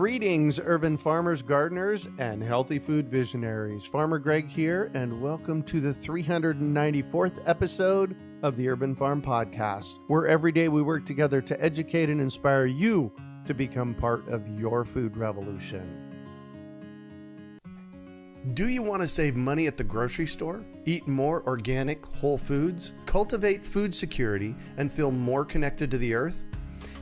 Greetings, urban farmers, gardeners, and healthy food visionaries. Farmer Greg here, and welcome to the 394th episode of the Urban Farm Podcast, where every day we work together to educate and inspire you to become part of your food revolution. Do you want to save money at the grocery store, eat more organic, whole foods, cultivate food security, and feel more connected to the earth?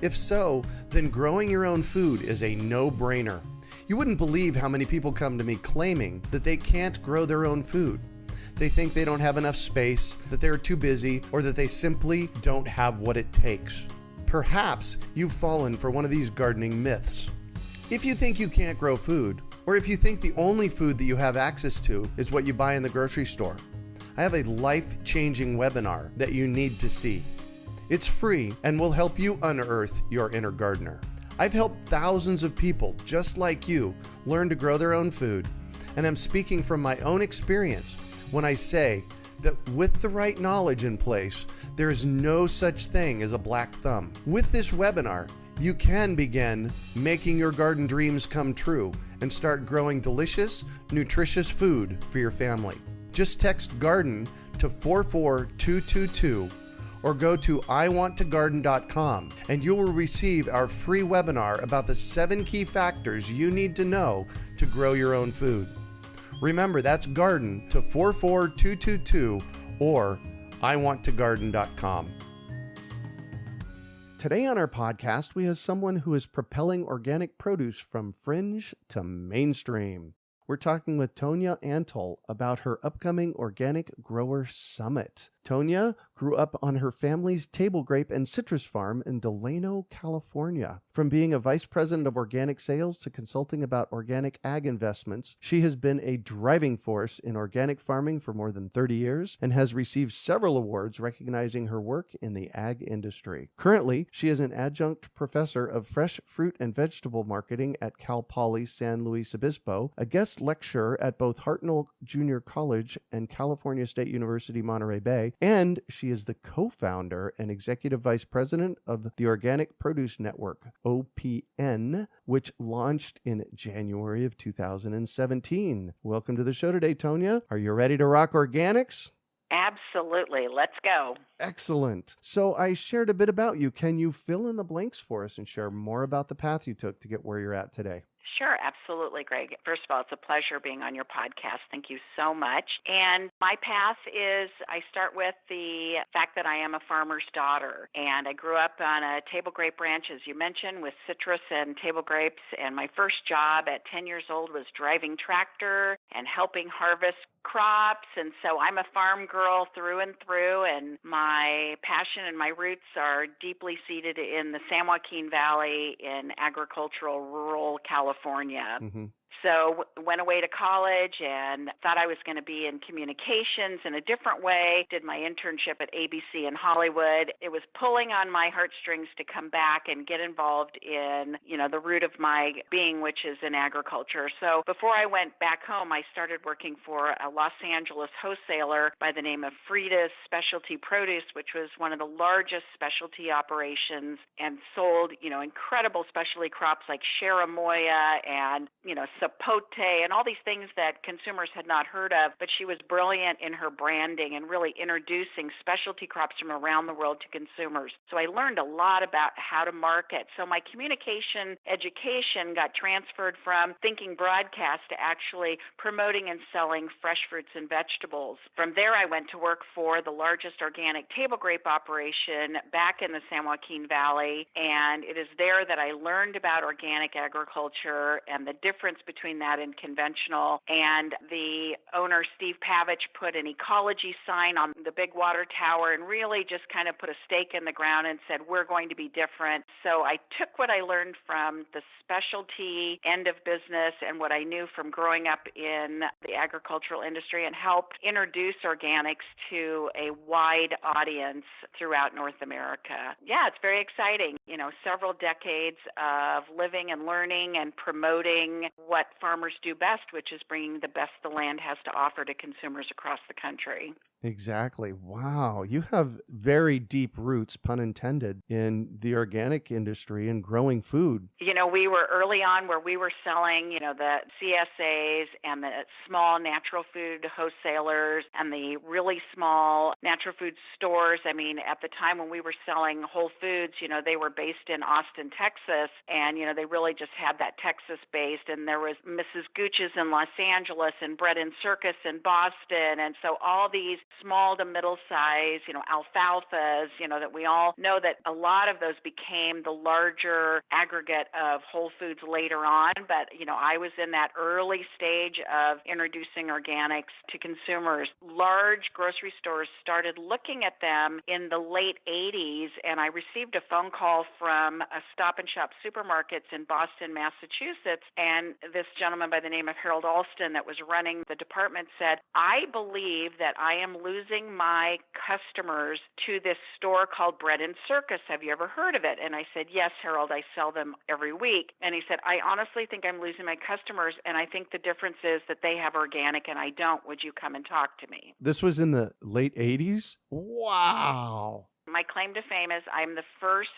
If so, then growing your own food is a no-brainer. You wouldn't believe how many people come to me claiming that they can't grow their own food. They think they don't have enough space, that they're too busy, or that they simply don't have what it takes. Perhaps you've fallen for one of these gardening myths. If you think you can't grow food, or if you think the only food that you have access to is what you buy in the grocery store, I have a life-changing webinar that you need to see. It's free and will help you unearth your inner gardener. I've helped thousands of people just like you learn to grow their own food, and I'm speaking from my own experience when I say that with the right knowledge in place, there is no such thing as a black thumb. With this webinar, you can begin making your garden dreams come true and start growing delicious, nutritious food for your family. Just text GARDEN to 44222 or go to iwanttogarden.com and you will receive our free webinar about the 7 key factors you need to know to grow your own food. Remember, that's GARDEN to 44222 or iwanttogarden.com. Today on our podcast, we have someone who is propelling organic produce from fringe to mainstream. We're talking with Tonya Antle about her upcoming Organic Grower Summit. Tonya grew up on her family's table grape and citrus farm in Delano, California. From being a vice president of organic sales to consulting about organic ag investments, she has been a driving force in organic farming for more than 30 years and has received several awards recognizing her work in the ag industry. Currently, she is an adjunct professor of fresh fruit and vegetable marketing at Cal Poly San Luis Obispo, a guest lecturer at both Hartnell Junior College and California State University, Monterey Bay, and she is the co-founder and executive vice president of the Organic Produce Network, OPN, which launched in January of 2017. Welcome to the show today, Tonya. Are you ready to rock organics? Absolutely. Let's go. Excellent. So I shared a bit about you. Can you fill in the blanks for us and share more about the path you took to get where you're at today? Sure, absolutely, Greg. First of all, it's a pleasure being on your podcast. Thank you so much. And my path is, I start with the fact that I am a farmer's daughter. And I grew up on a table grape ranch, as you mentioned, with citrus and table grapes. And my first job at 10 years old was driving tractor and helping harvest crops. And so I'm a farm girl through and through, and my passion and my roots are deeply seated in the San Joaquin Valley in agricultural, rural California. Mm-hmm. So went away to college and thought I was going to be in communications in a different way. Did my internship at ABC in Hollywood. It was pulling on my heartstrings to come back and get involved in, the root of my being, which is in agriculture. So before I went back home, I started working for a Los Angeles wholesaler by the name of Frida's Specialty Produce, which was one of the largest specialty operations and sold, incredible specialty crops like cherimoya and, sapote and all these things that consumers had not heard of, but she was brilliant in her branding and really introducing specialty crops from around the world to consumers. So I learned a lot about how to market. So my communication education got transferred from thinking broadcast to actually promoting and selling fresh fruits and vegetables. From there, I went to work for the largest organic table grape operation back in the San Joaquin Valley, and it is there that I learned about organic agriculture and the difference between that and conventional. And the owner, Steve Pavich, put an ecology sign on the big water tower and really just kind of put a stake in the ground and said, we're going to be different. So I took what I learned from the specialty end of business and what I knew from growing up in the agricultural industry and helped introduce organics to a wide audience throughout North America. Yeah, it's very exciting. Several decades of living and learning and promoting what farmers do best, which is bringing the best the land has to offer to consumers across the country. Exactly. Wow. You have very deep roots, pun intended, in the organic industry and growing food. We were early on where we were selling, the CSAs and the small natural food wholesalers and the really small natural food stores. I mean, at the time when we were selling Whole Foods, they were based in Austin, Texas, and, they really just had that Texas based. And there was Mrs. Gooch's in Los Angeles and Bread and Circus in Boston. And so all these small to middle size, alfalfas, that we all know that a lot of those became the larger aggregate of Whole Foods later on. But, I was in that early stage of introducing organics to consumers. Large grocery stores started looking at them in the late 80s, and I received a phone call from a Stop and Shop supermarkets in Boston, Massachusetts, and this gentleman by the name of Harold Alston that was running the department said, I believe that I am losing my customers to this store called Bread and Circus. Have you ever heard of it? And I said, yes, Harold, I sell them every week. And he said, I honestly think I'm losing my customers, and I think the difference is that they have organic and I don't. Would you come and talk to me? This was in the late 80s? Wow. My claim to fame is I'm the first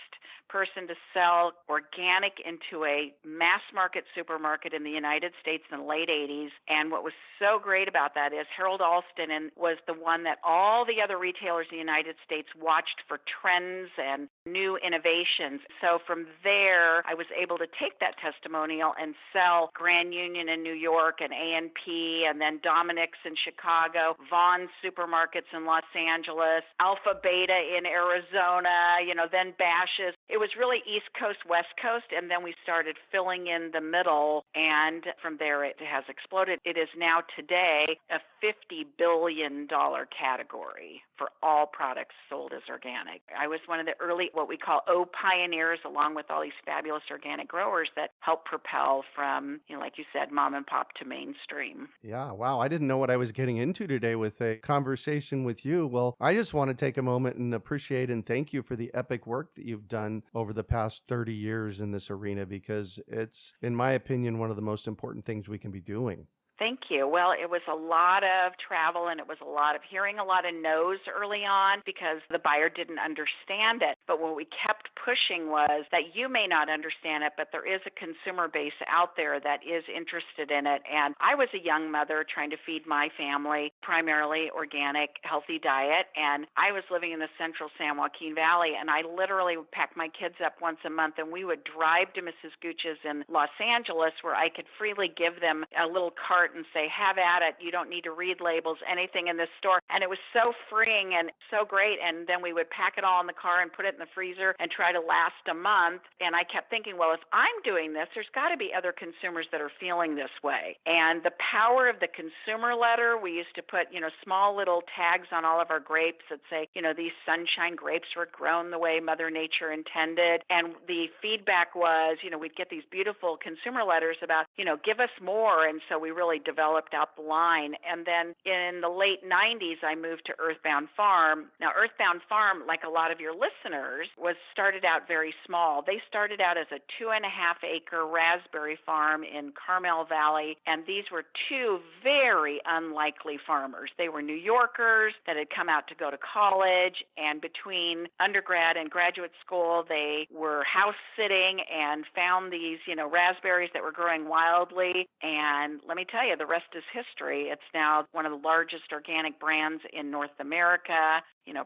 person to sell organic into a mass market supermarket in the United States in the late 80s. And what was so great about that is Harold Alston was the one that all the other retailers in the United States watched for trends and new innovations. So from there, I was able to take that testimonial and sell Grand Union in New York and A&P, and then Dominic's in Chicago, Vaughn's supermarkets in Los Angeles, Alpha Beta in Arizona, then Bash's. It was really East Coast, West Coast, and then we started filling in the middle, and from there it has exploded. It is now today a $50 billion category for all products sold as organic. I was one of the early, what we call pioneers, along with all these fabulous organic growers that helped propel from, like you said, mom and pop to mainstream. Yeah, wow. I didn't know what I was getting into today with a conversation with you. Well, I just want to take a moment and appreciate and thank you for the epic work that you've done over the past 30 years in this arena, because it's, in my opinion, one of the most important things we can be doing. Thank you. Well, it was a lot of travel, and it was a lot of hearing a lot of no's early on because the buyer didn't understand it. But what we kept pushing was that you may not understand it, but there is a consumer base out there that is interested in it. And I was a young mother trying to feed my family primarily organic, healthy diet. And I was living in the central San Joaquin Valley, and I literally would pack my kids up once a month, and we would drive to Mrs. Gooch's in Los Angeles where I could freely give them a little cart and say, have at it. You don't need to read labels, anything in this store. And it was so freeing and so great. And then we would pack it all in the car and put it in the freezer and try to last a month. And I kept thinking, well, if I'm doing this, there's got to be other consumers that are feeling this way. And the power of the consumer letter, we used to put, small little tags on all of our grapes that say, these sunshine grapes were grown the way Mother Nature intended. And the feedback was, we'd get these beautiful consumer letters about, give us more. And so we really developed out the line. And then in the late 90s, I moved to Earthbound Farm. Now, Earthbound Farm, like a lot of your listeners, was started out very small. They started out as a 2.5-acre raspberry farm in Carmel Valley, and these were two very unlikely farmers. They were New Yorkers that had come out to go to college, and between undergrad and graduate school, they were house sitting and found these, raspberries that were growing wildly. And let me tell you, the rest is history. It's now one of the largest organic brands in North America,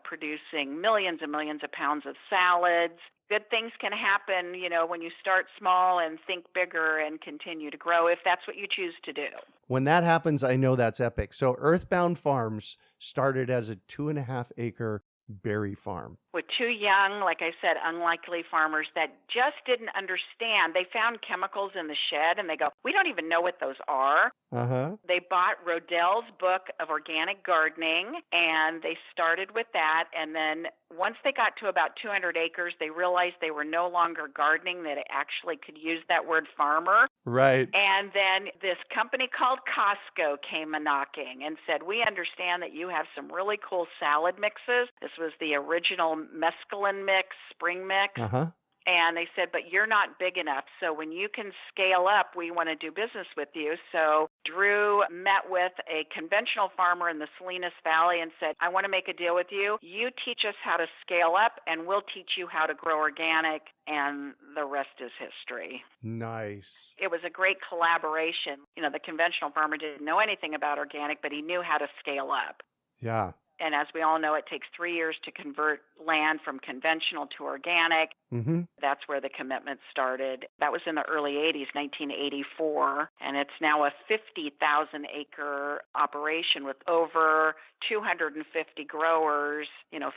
producing millions and millions of pounds of salads. Good things can happen, when you start small and think bigger and continue to grow, if that's what you choose to do. When that happens, I know that's epic. So Earthbound Farms started as a 2.5-acre berry farm. With two young, like I said, unlikely farmers that just didn't understand. They found chemicals in the shed and they go, we don't even know what those are. They bought Rodell's book of organic gardening and they started with that. And then once they got to about 200 acres, they realized they were no longer gardening, that they actually could use that word farmer. Right. And then this company called Costco came a-knocking and said, we understand that you have some really cool salad mixes. This was the original mescaline mix, spring mix. And they said, but you're not big enough. So when you can scale up, we want to do business with you. So Drew met with a conventional farmer in the Salinas Valley and said, I want to make a deal with you. You teach us how to scale up, and we'll teach you how to grow organic, and the rest is history. Nice. It was a great collaboration. The conventional farmer didn't know anything about organic, but he knew how to scale up. Yeah. And as we all know, it takes 3 years to convert land from conventional to organic. Mm-hmm. That's where the commitment started. That was in the early 80s, 1984. And it's now a 50,000-acre operation with over 250 growers,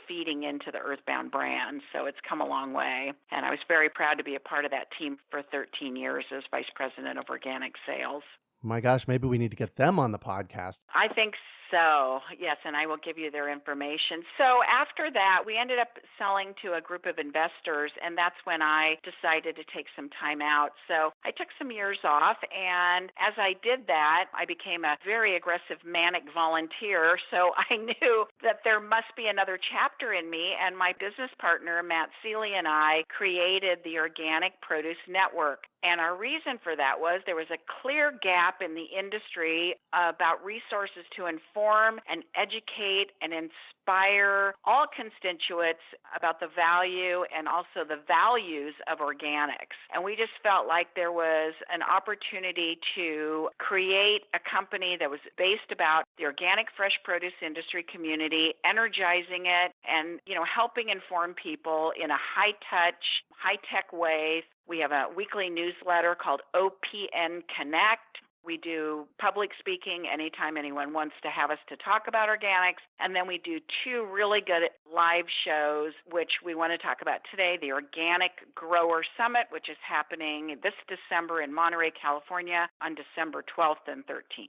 feeding into the Earthbound brand. So it's come a long way. And I was very proud to be a part of that team for 13 years as Vice President of Organic Sales. My gosh, maybe we need to get them on the podcast. I think so, yes, and I will give you their information. So after that, we ended up selling to a group of investors, and that's when I decided to take some time out. So I took some years off, and as I did that, I became a very aggressive manic volunteer. So I knew that there must be another chapter in me, and my business partner, Matt Seeley, and I created the Organic Produce Network. And our reason for that was there was a clear gap in the industry about resources to inform and educate and inspire all constituents about the value and also the values of organics. And we just felt like there was an opportunity to create a company that was based about the organic fresh produce industry community, energizing it and, helping inform people in a high-touch, high-tech way. We have a weekly newsletter called OPN Connect. We do public speaking anytime anyone wants to have us to talk about organics. And then we do 2 really good live shows, which we want to talk about today, the Organic Grower Summit, which is happening this December in Monterey, California on December 12th and 13th.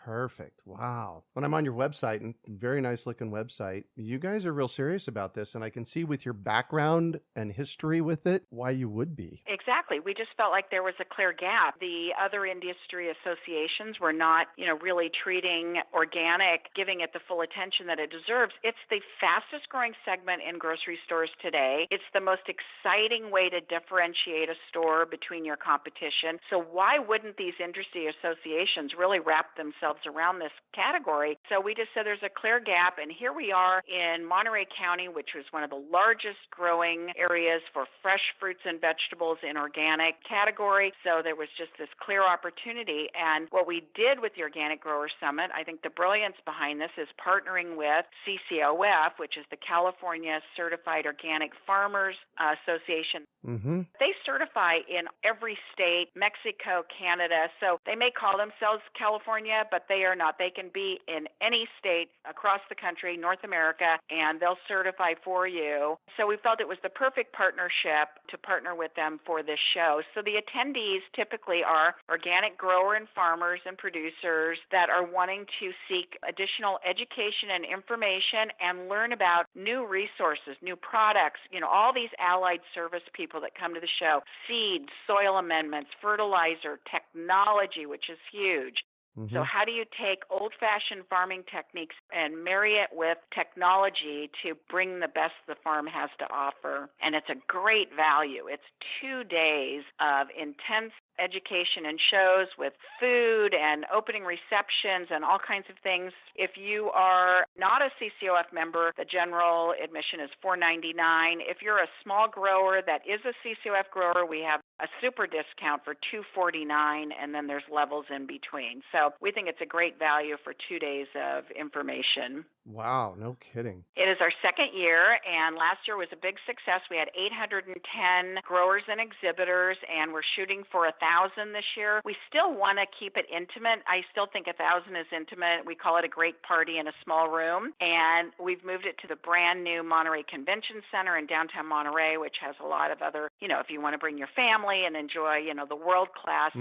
Perfect. Wow. When I'm on your website, and very nice looking website, you guys are real serious about this. And I can see with your background and history with it, why you would be. Exactly. We just felt like there was a clear gap. The other industry associations were not, really treating organic, giving it the full attention that it deserves. It's the fastest growing segment in grocery stores today. It's the most exciting way to differentiate a store between your competition. So why wouldn't these industry associations really wrap themselves around this category? So we just said there's a clear gap, and here we are in Monterey County, which was one of the largest growing areas for fresh fruits and vegetables in organic category. So there was just this clear opportunity. And what we did with the Organic Grower Summit, I think the brilliance behind this is partnering with CCOF, which is the California Certified Organic Farmers Association. Mm-hmm. They certify in every state, Mexico, Canada. So they may call themselves California, but they are not. They can be in any state across the country, North America, and they'll certify for you. So we felt it was the perfect partnership to partner with them for this show. So the attendees typically are organic grower and farmers and producers that are wanting to seek additional education and information and learn about new resources, new products, all these allied service people that come to the show, seeds, soil amendments, fertilizer, technology, which is huge. Mm-hmm. So how do you take old-fashioned farming techniques and marry it with technology to bring the best the farm has to offer? And it's a great value. It's 2 days of intense education and shows with food and opening receptions and all kinds of things. If you are not a CCOF member, the general admission is $4.99. If you're a small grower that is a CCOF grower, we have a super discount for $2.49, and then there's levels in between. So we think it's a great value for 2 days of information. Wow, no kidding. It is our second year, and last year was a big success. We had 810 growers and exhibitors, and we're shooting for 1,000 this year. We still want to keep it intimate. I still think 1,000 is intimate. We call it a great party in a small room, and we've moved it to the brand new Monterey Convention Center in downtown Monterey, which has a lot of other, if you want to bring your family and enjoy, the world-class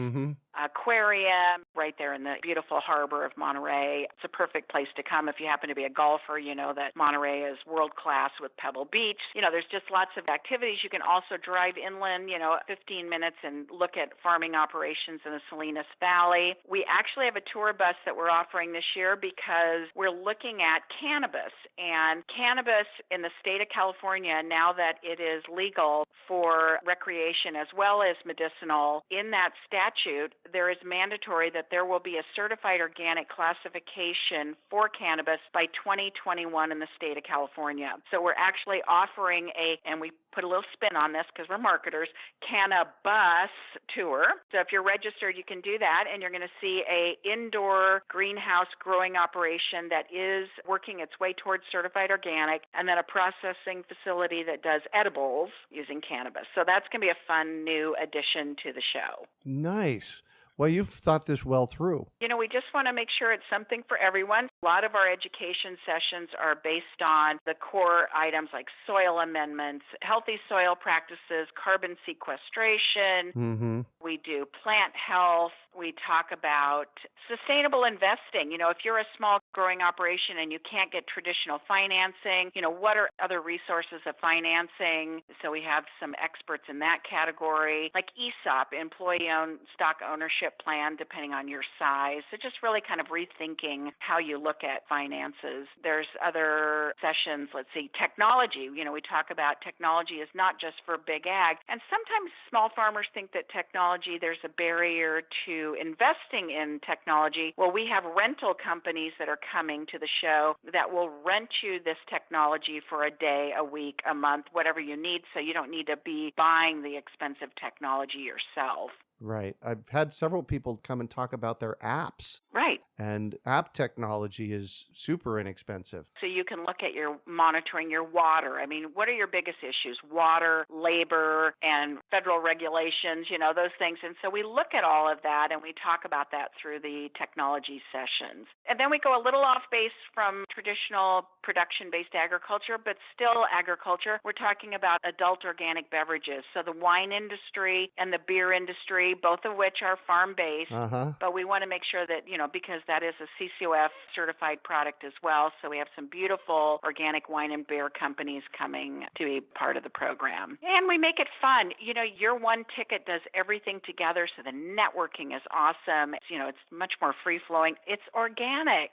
aquarium right there in the beautiful harbor of Monterey. It's a perfect place to come if you happen to be a golfer. You know that Monterey is world-class with Pebble Beach. There's just lots of activities. You can also drive inland, 15 minutes and look at farm farming operations in the Salinas Valley. We actually have a tour bus that we're offering this year because we're looking at cannabis. And cannabis in the state of California, now that it is legal for recreation as well as medicinal, in that statute, there is mandatory that there will be a certified organic classification for cannabis by 2021 in the state of California. So we're actually offering and we put a little spin on this because we're marketers, Cannabis tour. So if you're registered, you can do that, and you're going to see a indoor greenhouse growing operation that is working its way towards certified organic, and then a processing facility that does edibles using cannabis. So that's going to be a fun new addition to the show. Nice. Well, you've thought this well through. We just want to make sure it's something for everyone. A lot of our education sessions are based on the core items like soil amendments, healthy soil practices, carbon sequestration. Mm-hmm. We do plant health. We talk about sustainable investing. If you're a small growing operation and you can't get traditional financing, what are other resources of financing? So we have some experts in that category, like ESOP, employee-owned stock ownership plan, depending on your size. So just really kind of rethinking how you look at finances. There's other sessions, let's see, technology. We talk about technology is not just for big ag. And sometimes small farmers think that technology, there's a barrier to investing in technology. Well, we have rental companies that are coming to the show that will rent you this technology for a day, a week, a month, whatever you need, so you don't need to be buying the expensive technology yourself. Right. I've had several people come and talk about their apps. Right. And app technology is super inexpensive. So you can look at your monitoring your water. What are your biggest issues? Water, labor, and federal regulations, those things. And so we look at all of that and we talk about that through the technology sessions. And then we go a little off base from traditional production-based agriculture, but still agriculture. We're talking about adult organic beverages. So the wine industry and the beer industry, both of which are farm-based, but we want to make sure that, because that is a CCOF certified product as well. So we have some beautiful organic wine and beer companies coming to be part of the program. And we make it fun. Your one ticket does everything together, so the networking is awesome. It's much more free-flowing. It's organic.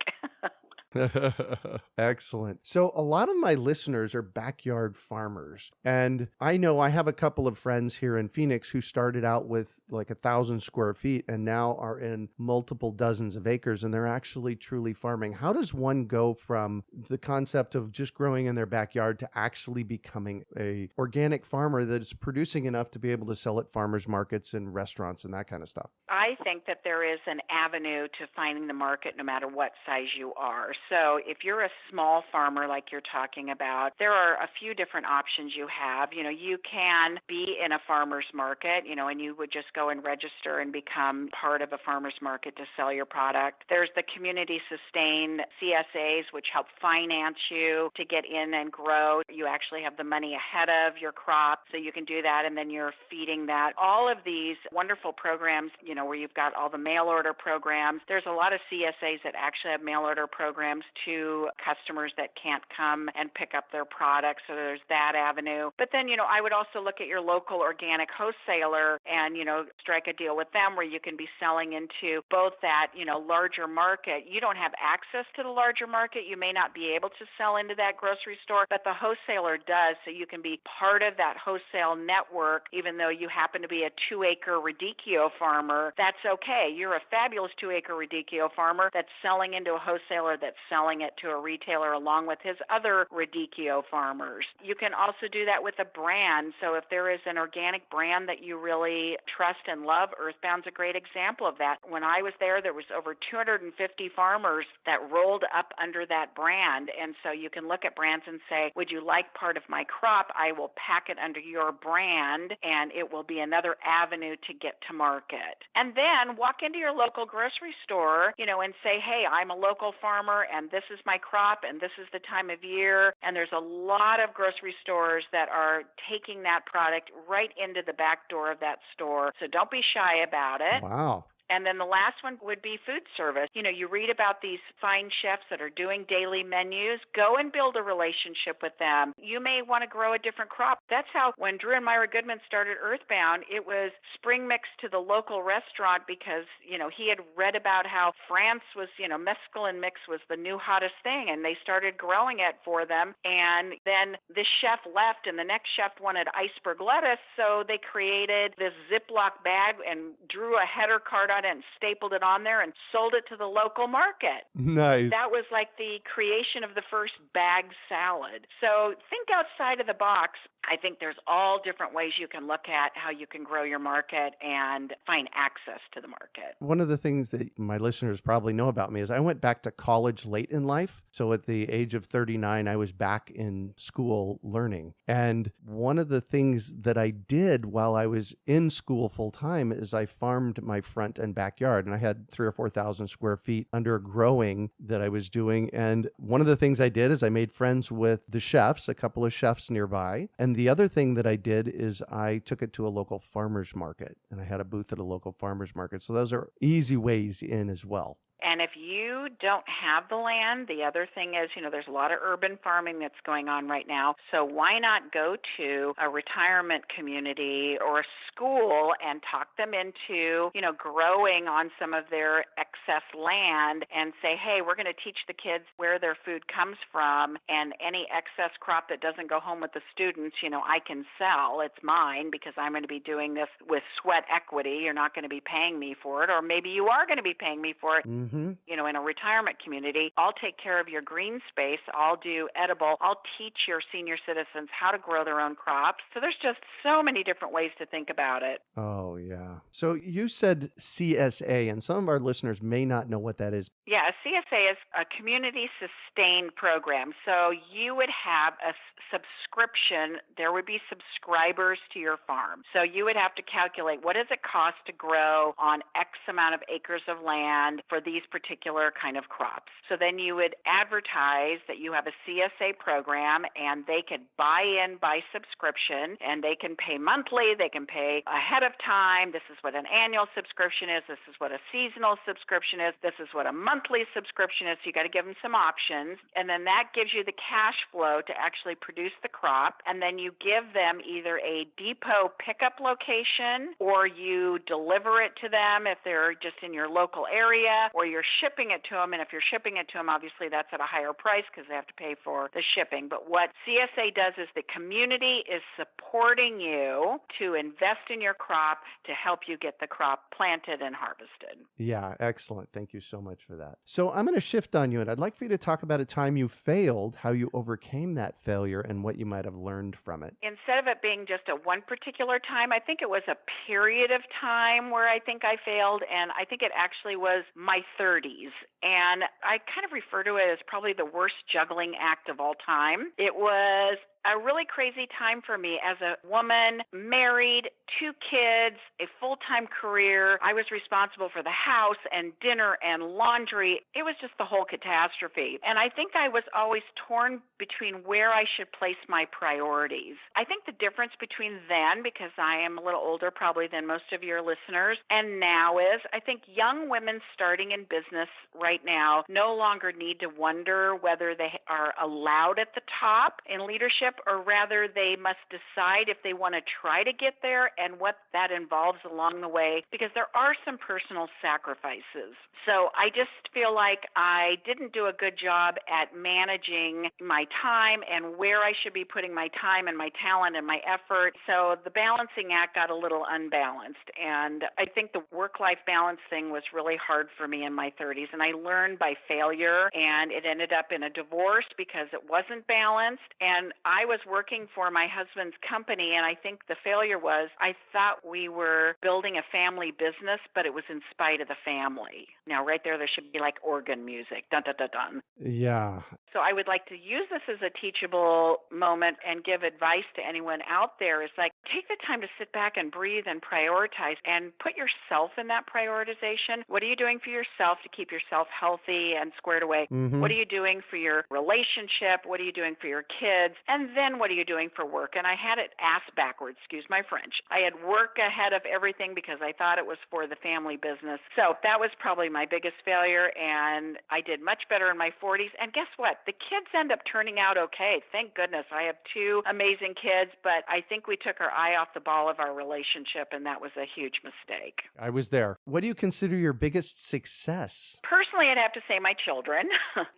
Excellent. So a lot of my listeners are backyard farmers. And I know I have a couple of friends here in Phoenix who started out with like 1,000 square feet and now are in multiple dozens of acres, and they're actually truly farming. How does one go from the concept of just growing in their backyard to actually becoming a organic farmer that is producing enough to be able to sell at farmers markets and restaurants and that kind of stuff? I think that there is an avenue to finding the market no matter what size you are. So if you're a small farmer like you're talking about, there are a few different options you have. You can be in a farmer's market, and you would just go and register and become part of a farmer's market to sell your product. There's the community sustained CSAs, which help finance you to get in and grow. You actually have the money ahead of your crop, so you can do that, and then you're feeding that. All of these wonderful programs, where you've got all the mail order programs. There's a lot of CSAs that actually have mail order programs to customers that can't come and pick up their products. So there's that avenue. But then, I would also look at your local organic wholesaler and, strike a deal with them where you can be selling into both that, larger market. You don't have access to the larger market. You may not be able to sell into that grocery store, but the wholesaler does. So you can be part of that wholesale network, even though you happen to be a 2-acre radicchio farmer. That's okay. You're a fabulous 2-acre radicchio farmer that's selling into a wholesaler that's selling it to a retailer along with his other radicchio farmers. You can also do that with a brand. So if there is an organic brand that you really trust and love, Earthbound's a great example of that. When I was there was over 250 farmers that rolled up under that brand. And so you can look at brands and say, would you like part of my crop? I will pack it under your brand, and it will be another avenue to get to market. And then walk into your local grocery store, and say, hey, I'm a local farmer, and this is my crop, and this is the time of year. And there's a lot of grocery stores that are taking that product right into the back door of that store. So don't be shy about it. Wow. And then the last one would be food service. You read about these fine chefs that are doing daily menus. Go and build a relationship with them. You may want to grow a different crop. That's how when Drew and Myra Goodman started Earthbound, it was spring mix to the local restaurant because, he had read about how France was, mescaline mix was the new hottest thing, and they started growing it for them. And then this chef left, and the next chef wanted iceberg lettuce, so they created this Ziploc bag and drew a header card on it and stapled it on there and sold it to the local market. Nice. That was like the creation of the first bag salad. So think outside of the box. I think there's all different ways you can look at how you can grow your market and find access to the market. One of the things that my listeners probably know about me is I went back to college late in life. So at the age of 39, I was back in school learning. And one of the things that I did while I was in school full time is I farmed my front and backyard. And I had 3,000 or 4,000 square feet under growing that I was doing. And one of the things I did is I made friends with the chefs, a couple of chefs nearby. And the other thing that I did is I took it to a local farmer's market, and I had a booth at a local farmer's market. So those are easy ways in as well. And if you don't have the land, the other thing is, there's a lot of urban farming that's going on right now. So why not go to a retirement community or a school and talk them into, growing on some of their excess land and say, hey, we're going to teach the kids where their food comes from, and any excess crop that doesn't go home with the students, I can sell. It's mine because I'm going to be doing this with sweat equity. You're not going to be paying me for it, or maybe you are going to be paying me for it. Mm-hmm. In a retirement community, I'll take care of your green space. I'll do edible. I'll teach your senior citizens how to grow their own crops. So there's just so many different ways to think about it. Oh, yeah. So you said CSA, and some of our listeners may not know what that is. Yeah, a CSA is a community sustained program. So you would have a subscription. There would be subscribers to your farm. So you would have to calculate what does it cost to grow on X amount of acres of land for these particular kind of crops. So then you would advertise that you have a CSA program, and they could buy in by subscription, and they can pay monthly, they can pay ahead of time. This is what an annual subscription is. This is what a seasonal subscription is. This is what a monthly subscription is. So you got to give them some options. And then that gives you the cash flow to actually produce the crop. And then you give them either a depot pickup location, or you deliver it to them if they're just in your local area, or you're shipping it to them. And if you're shipping it to them, obviously that's at a higher price because they have to pay for the shipping. But what CSA does is the community is supporting you to invest in your crop to help you get the crop planted and harvested. Yeah, excellent. Thank you so much for that. So I'm going to shift on you, and I'd like for you to talk about a time you failed, how you overcame that failure, and what you might have learned from it. Instead of it being just a one particular time, I think it was a period of time where I think I failed, and I think it actually was my 30s. And I kind of refer to it as probably the worst juggling act of all time. It was a really crazy time for me as a woman, married, 2 kids, a full-time career. I was responsible for the house and dinner and laundry. It was just the whole catastrophe. And I think I was always torn between where I should place my priorities. I think the difference between then, because I am a little older probably than most of your listeners, and now is I think young women starting in business right now no longer need to wonder whether they are allowed at the top in leadership, or rather they must decide if they want to try to get there and what that involves along the way, because there are some personal sacrifices. So I just feel like I didn't do a good job at managing my time and where I should be putting my time and my talent and my effort. So the balancing act got a little unbalanced. And I think the work-life balance thing was really hard for me in my 30s. And I learned by failure, and it ended up in a divorce because it wasn't balanced. And I was working for my husband's company, and I think the failure was I thought we were building a family business, but it was in spite of the family. Now, right there should be like organ music. Dun, dun, dun, dun. Yeah. So I would like to use this as a teachable moment and give advice to anyone out there. Is like, take the time to sit back and breathe and prioritize and put yourself in that prioritization. What are you doing for yourself to keep yourself healthy and squared away? What are you doing for your relationship? What are you doing for your kids? And then what are you doing for work? And I had it ass backwards, excuse my French. I had work ahead of everything because I thought it was for the family business. So that was probably my biggest failure, and I did much better in my 40s. And guess what? The kids end up turning out okay. Thank goodness. I have two amazing kids, but I think we took our eye off the ball of our relationship, and that was a huge mistake. I was there. What do you consider your biggest success? Personally, I'd have to say my children.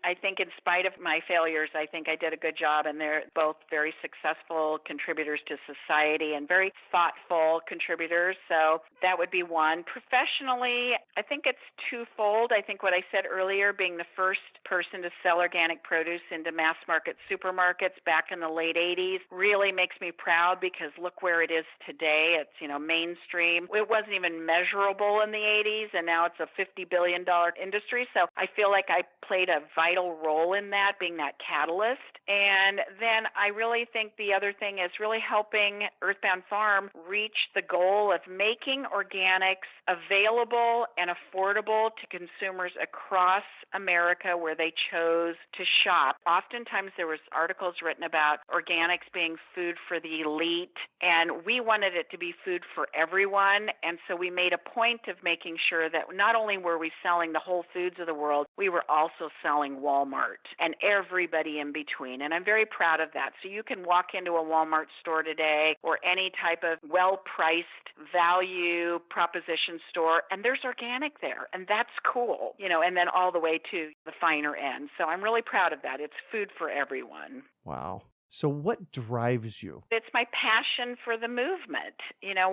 I think in spite of my failures, I think I did a good job, and they're both very successful contributors to society and very thoughtful contributors. So that would be one. Professionally, I think it's twofold. I think what I said earlier, being the first person to sell organic produce into mass market supermarkets back in the late 80s really makes me proud, because look where it is today. It's, mainstream. It wasn't even measurable in the 80s, and now it's a $50 billion industry. So I feel like I played a vital role in that, being that catalyst. And then I really think the other thing is really helping Earthbound Farm reach the goal of making organics available and affordable to consumers across America where they chose to shop. Oftentimes there was articles written about organics being food for the elite, and we wanted it to be food for everyone. And so we made a point of making sure that not only were we selling the Whole Foods of the world, we were also selling Walmart and everybody in between. And I'm very proud of that. So you can walk into a Walmart store today or any type of well-priced value proposition store, and there's organic there, and that's cool, and then all the way to the finer end. So I'm really proud of that. It's food for everyone. Wow. So what drives you? It's my passion for the movement.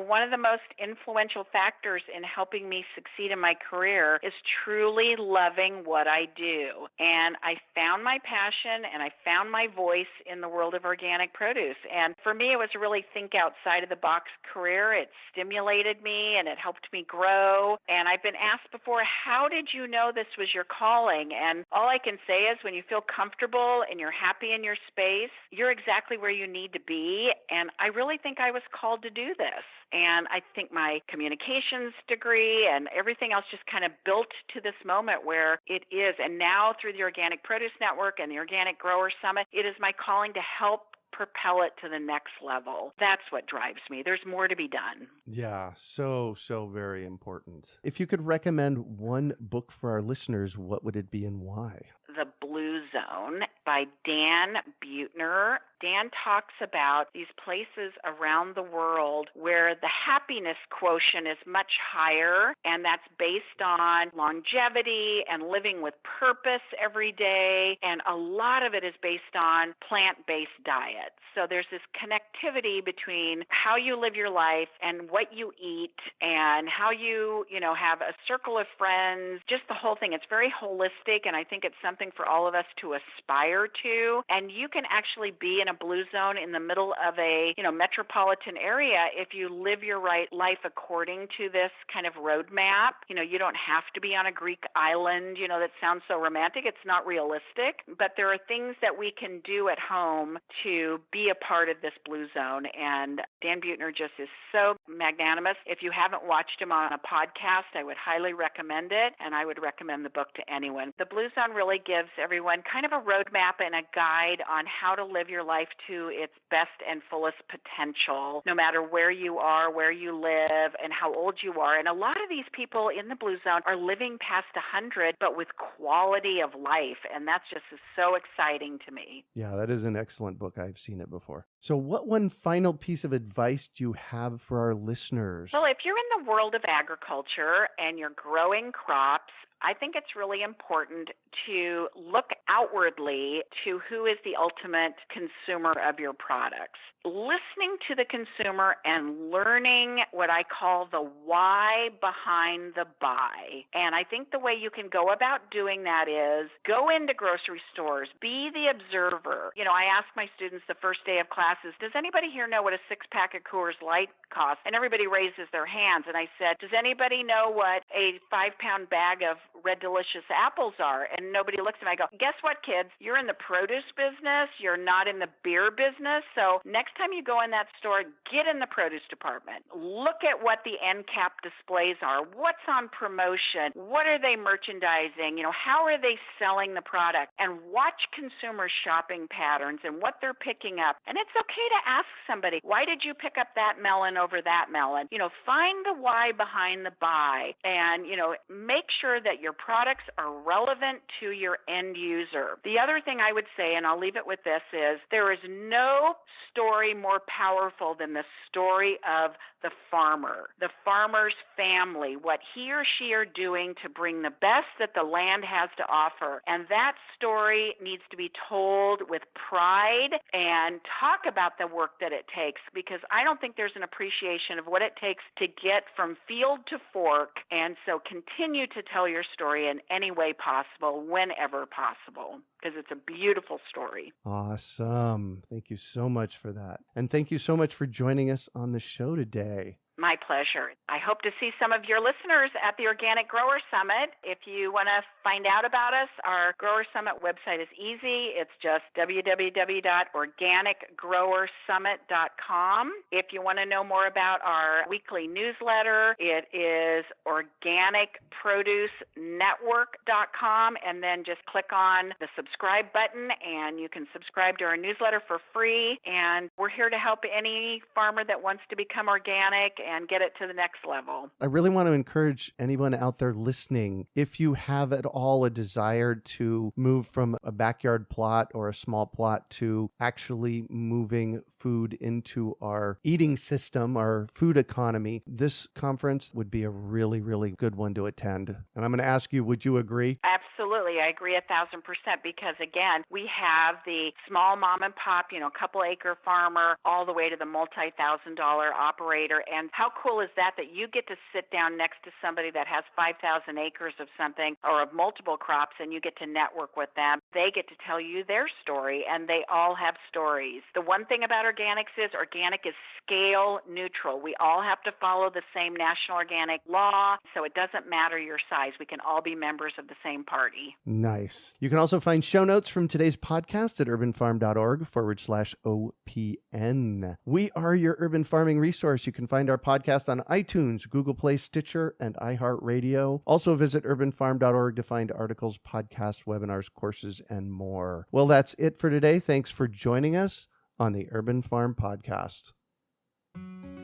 One of the most influential factors in helping me succeed in my career is truly loving what I do. And I found my passion and I found my voice in the world of organic produce. And for me, it was a really think outside of the box career. It stimulated me and it helped me grow. And I've been asked before, how did you know this was your calling? And all I can say is when you feel comfortable and you're happy in your space, you're exactly where you need to be. And I really think I was called to do this. And I think my communications degree and everything else just kind of built to this moment where it is. And now through the Organic Produce Network and the Organic Grower Summit, it is my calling to help propel it to the next level. That's what drives me. There's more to be done. Yeah, so very important. If you could recommend one book for our listeners, what would it be and why? The Blue Zone by Dan Buettner. Dan talks about these places around the world where the happiness quotient is much higher, and that's based on longevity and living with purpose every day, and a lot of it is based on plant-based diets. So there's this connectivity between how you live your life and what you eat and how you have a circle of friends, just the whole thing. It's very holistic, and I think it's something for all of us to aspire to. And you can actually be in a blue zone in the middle of a metropolitan area if you live your life according to this kind of roadmap. You don't have to be on a Greek island, that sounds so romantic. It's not realistic, but there are things that we can do at home to be a part of this blue zone. And Dan Buettner just is so magnanimous. If you haven't watched him on a podcast, I would highly recommend it, and I would recommend the book to anyone. The Blue Zone really gives everyone kind of a roadmap and a guide on how to live your life to its best and fullest potential, no matter where you are, where you live, and how old you are. And a lot of these people in the Blue Zone are living past 100, but with quality of life, and that's just so exciting to me. Yeah, that is an excellent book. I've seen it before. So what one final piece of advice do you have for our listeners? Well, if you're in the world of agriculture and you're growing crops, I think it's really important to look outwardly to who is the ultimate consumer of your products. Listening to the consumer and learning what I call the why behind the buy. And I think the way you can go about doing that is go into grocery stores, be the observer. I ask my students the first day of classes, does anybody here know what a 6-pack of Coors Light costs? And everybody raises their hands. And I said, does anybody know what a 5-pound bag of red delicious apples are. And nobody looks at me. I go, guess what, kids? You're in the produce business. You're not in the beer business. So next time you go in that store, get in the produce department. Look at what the end cap displays are. What's on promotion? What are they merchandising? How are they selling the product? And watch consumer shopping patterns and what they're picking up. And it's okay to ask somebody, why did you pick up that melon over that melon? Find the why behind the buy, and, make sure that your products are relevant to your end user. The other thing I would say, and I'll leave it with this, is there is no story more powerful than the story of the farmer, the farmer's family, what he or she are doing to bring the best that the land has to offer. And that story needs to be told with pride and talk about the work that it takes, because I don't think there's an appreciation of what it takes to get from field to fork. And so continue to tell your story in any way possible, whenever possible, because it's a beautiful story. Awesome. Thank you so much for that. And thank you so much for joining us on the show today. My pleasure. I hope to see some of your listeners at the Organic Grower Summit. If you want to find out about us, our Grower Summit website is easy. It's just www.organicgrowersummit.com. If you want to know more about our weekly newsletter, it is organicproducenetwork.com, and then just click on the subscribe button and you can subscribe to our newsletter for free. And we're here to help any farmer that wants to become organic and get it to the next level. I really want to encourage anyone out there listening, if you have at all a desire to move from a backyard plot or a small plot to actually moving food into our eating system, our food economy, this conference would be a really, really good one to attend. And I'm going to ask you, would you agree? Absolutely. I agree 1,000%, because again, we have the small mom and pop, couple acre farmer, all the way to the multi-$1,000 operator. And how cool is that you get to sit down next to somebody that has 5,000 acres of something or of multiple crops, and you get to network with them. They get to tell you their story, and they all have stories. The one thing about organics is organic is scale neutral. We all have to follow the same national organic law, so it doesn't matter your size. We can all be members of the same party. Nice. You can also find show notes from today's podcast at urbanfarm.org/OPN. We are your urban farming resource. You can find our podcast on iTunes, Google Play, Stitcher, and iHeartRadio. Also visit urbanfarm.org to find articles, podcasts, webinars, courses, and more. Well, that's it for today. Thanks for joining us on the Urban Farm Podcast.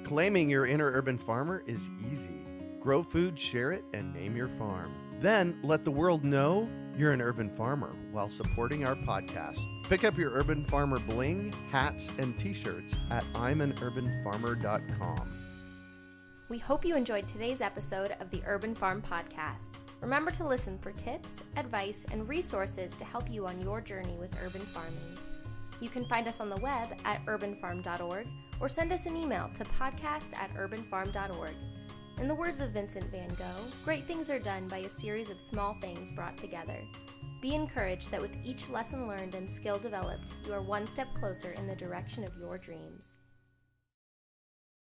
Claiming your inner urban farmer is easy. Grow food, share it, and name your farm. Then let the world know you're an urban farmer while supporting our podcast. Pick up your Urban Farmer bling, hats, and t-shirts at I'mAnUrbanFarmer.com. We hope you enjoyed today's episode of the Urban Farm Podcast. Remember to listen for tips, advice, and resources to help you on your journey with urban farming. You can find us on the web at urbanfarm.org or send us an email to podcast@urbanfarm.org. In the words of Vincent van Gogh, great things are done by a series of small things brought together. Be encouraged that with each lesson learned and skill developed, you are one step closer in the direction of your dreams.